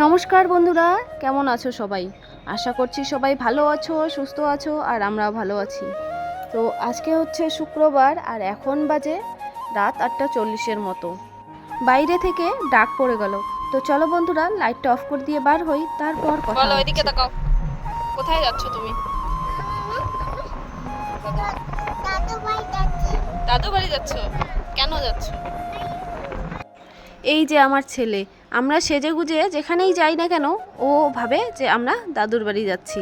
নমস্কার বন্ধুরা, কেমন আছো সবাই? আশা করছি সবাই ভালো আছো, সুস্থ আছো, আর আমরাও ভালো আছি। তো আজকে হচ্ছে শুক্রবার আর এখন বাজে রাত 8:40-এর মতো। বাইরে থেকে ডাক পড়ে গেল। তো চলো বন্ধুরা, লাইটটা অফ করে দিয়ে বার হই, তারপর কথা বলো, হচ্ছে। ওইদিকে তাকাও। কোথায় যাচ্ছ তুমি? দাদু বাড়ি যাচ্ছ? কেন যাচ্ছ? এই যে আমার ছেলে, আমরা সেজে গুজে যেখানেই যাই না কেন ও ভাবে যে আমরা দাদুর বাড়ি যাচ্ছি।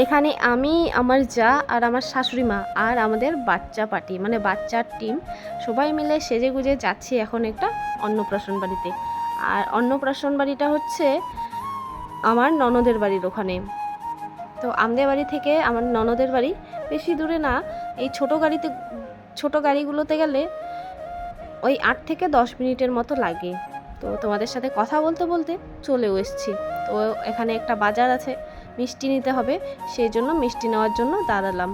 এখানে আমি, আমার যা আর আমার শাশুড়ি মা আর আমাদের বাচ্চা পার্টি মানে বাচ্চার টিম সবাই মিলে সেজে গুজে যাচ্ছি এখন একটা অন্নপ্রাশন বাড়িতে। আর অন্নপ্রাশন বাড়িটা হচ্ছে আমার ননদের বাড়ির ওখানে। তো আমাদের বাড়ি থেকে আমার ননদের বাড়ি বেশি দূরে না, এই ছোট গাড়িগুলোতে গেলে ওই 8 থেকে 10 মিনিটের মতো লাগে। তো তোমাদের সাথে কথা বলতে বলতে চলেও এসেছি। তো এখানে একটা বাজার আছে, মিষ্টি নিতে হবে, সেই জন্য মিষ্টি নেওয়ার জন্য দাঁড়ালাম।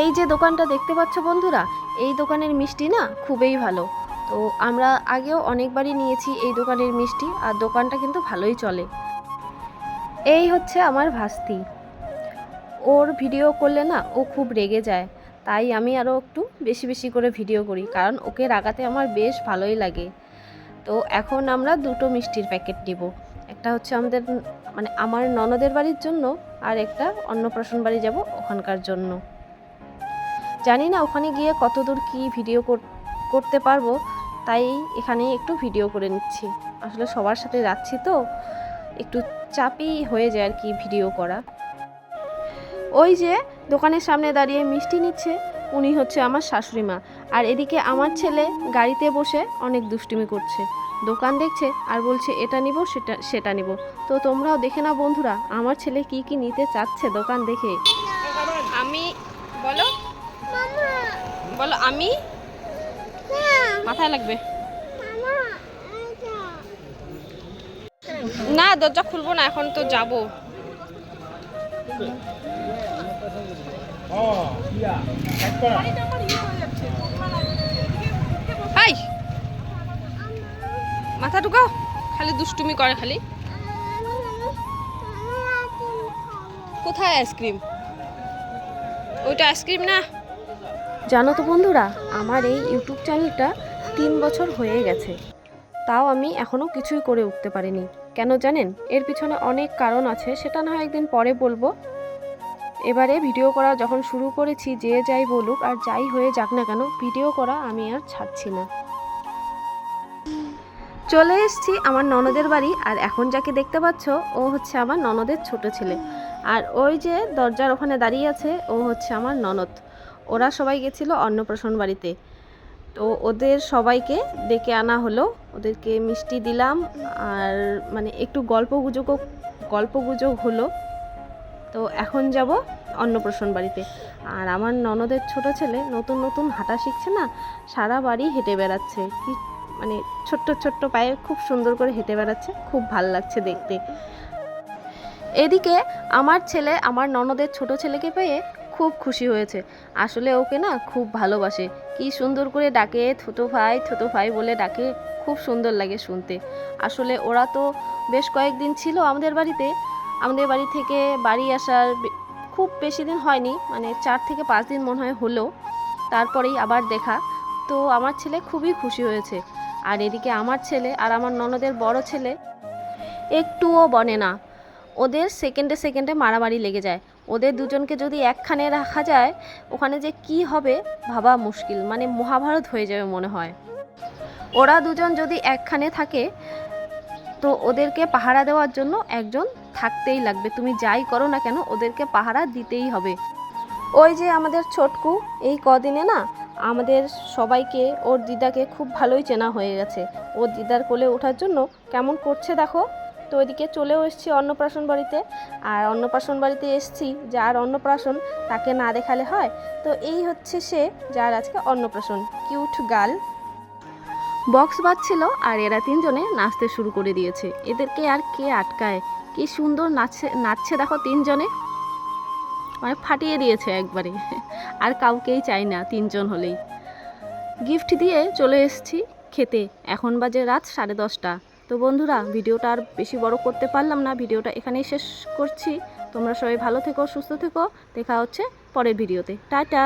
এই যে দোকানটা দেখতে পাচ্ছ বন্ধুরা, এই দোকানের মিষ্টি না খুবই ভালো। তো আমরা আগেও অনেকবারই নিয়েছি এই দোকানের মিষ্টি, আর দোকানটা কিন্তু ভালোই চলে। এই হচ্ছে আমার ভাস্তি, ওর ভিডিও করলে না ও খুব রেগে যায়, তাই আমি আরও একটু বেশি বেশি করে ভিডিও করি, কারণ ওকে রাগাতে আমার বেশ ভালোই লাগে। তো এখন আমরা দুটো মিষ্টির প্যাকেট নিব, একটা হচ্ছে আমাদের মানে আমার ননদের বাড়ির জন্য, আর একটা অন্নপ্রাশন বাড়ি যাব ওখানকার জন্য। জানি না ওখানে গিয়ে কতদূর কি ভিডিও করতে পারবো, তাই এখানে একটু ভিডিও করে নিচ্ছি। আসলে সবার সাথে যাচ্ছি তো একটু চাপই হয়ে যায় আর কি ভিডিও করা। ওই যে দোকানের সামনে দাঁড়িয়ে মিষ্টি নিচ্ছে উনি হচ্ছে আমার শাশুড়ি মা, আর এদিকে আমার ছেলে গাড়িতে বসে অনেক দুষ্টুমি করছে, দোকান দেখছে আর বলছে এটা নিব সেটা নিব। তো তোমরাও দেখে নাও বন্ধুরা, আমার ছেলে কি কি নিতে চাচ্ছে দোকান দেখে। আমি বলো, বলো আমি মাথায় লাগবে না, দরজা খুলবো না, এখন তো যাবো। হাই, মাথা ঢুকাও, খালি দুষ্টুমি করে খালি। কোথায় আইসক্রিম? ওইটা আইসক্রিম না। জানো তো বন্ধুরা, আমার এই ইউটিউব চ্যানেলটা 3 বছর হয়ে গেছে, তাও আমি এখনও কিছুই করে উঠতে পারিনি। কেন জানেন? এর পিছনে অনেক কারণ আছে, সেটা না হয় একদিন পরে বলবো। এবারে ভিডিও করা যখন শুরু করেছি, যে যাই বলুক আর যাই হয়ে যাক না কেন, ভিডিও করা আমি আর ছাড়ছি না। চলে এসেছি আমার ননদের বাড়ি, আর এখন যাকে দেখতে পাচ্ছ ও হচ্ছে আমার ননদের ছোট ছেলে, আর ওই যে দরজার ওখানে দাঁড়িয়ে আছে ও হচ্ছে আমার ননদ। ওরা সবাই গেছিলো অন্নপ্রাশন বাড়িতে, তো ওদের সবাইকে ডেকে আনা হলো, ওদেরকে মিষ্টি দিলাম, আর মানে একটু গল্পগুজব হলো। তো এখন যাব অন্নপ্রাশন বাড়িতে। আর আমার ননদের ছোট ছেলে নতুন নতুন হাঁটা শিখছে না, সারা বাড়ি হেঁটে বেড়াচ্ছে, কি মানে ছোট্ট ছোট্ট পায়ে খুব সুন্দর করে হেঁটে বেড়াচ্ছে, খুব ভাল লাগছে দেখতে। এদিকে আমার ছেলে আমার ননদের ছোট ছেলেকে পেয়ে খুব খুশি হয়েছে। আসলে ওকে না খুব ভালোবাসে, কি সুন্দর করে ডাকে, ছোটো ভাই বলে ডাকে, খুব সুন্দর লাগে শুনতে। আসলে ওরা তো বেশ কয়েকদিন ছিল আমাদের বাড়িতে, আমাদের বাড়ি থেকে বাড়ি আসার খুব বেশি দিন হয়নি, মানে 4 থেকে 5 দিন মনে হয় হলো, তারপরেই আবার দেখা। তো আমার ছেলে খুবই খুশি হয়েছে। আর এদিকে আমার ছেলে আর আমার ননদের বড় ছেলে একটুও বনে না, ওদের সেকেন্ডে সেকেন্ডে মারামারি লেগে যায়। ওদের দুজনকে যদি একখানে রাখা যায়, ওখানে যে কি হবে ভাবা মুশকিল, মানে মহাভারত হয়ে যাবে মনে হয়। ওরা দুজন যদি একখানে থাকে, তো ওদেরকে পাহারা দেওয়ার জন্য একজন থাকতেই লাগবে, তুমি যাই করো না কেন ওদেরকে পাহারা দিতেই হবে। ওই যে আমাদের ছোটকু এই কদিনে না আমাদের সবাইকে, ওর দিদাকে খুব ভালোই চেনা হয়ে গেছে। ওর দিদার কোলে ওঠার জন্য কেমন করছে দেখো। তো ওইদিকে চলেও এসেছি অন্নপ্রাশন বাড়িতে, আর অন্নপ্রাশন বাড়িতে এসেছি, যার অন্নপ্রাশন তাকে না দেখালে হয়। তো এই হচ্ছে সে, যার আজকে অন্নপ্রাশন, কিউট গার্ল। বক্স বাজছিল আর এরা তিনজনে নাচতে শুরু করে দিয়েছে, এদেরকে আর কে আটকায়, কি সুন্দর নাচছে দেখো তিনজনে, মানে ফাটিয়ে দিয়েছে একবারে। আর কাউকেই চাই না, তিনজন হলেই। গিফট দিয়ে চলে এসেছি খেতে, এখন বাজে রাত 10:30। তো বন্ধুরা, ভিডিওটা আর বেশি বড় করতে পারলাম না, ভিডিওটা এখানেই শেষ করছি। তোমরা সবাই ভালো থেকো, সুস্থ থেকো। দেখা হচ্ছে পরের ভিডিওতে। টাটা।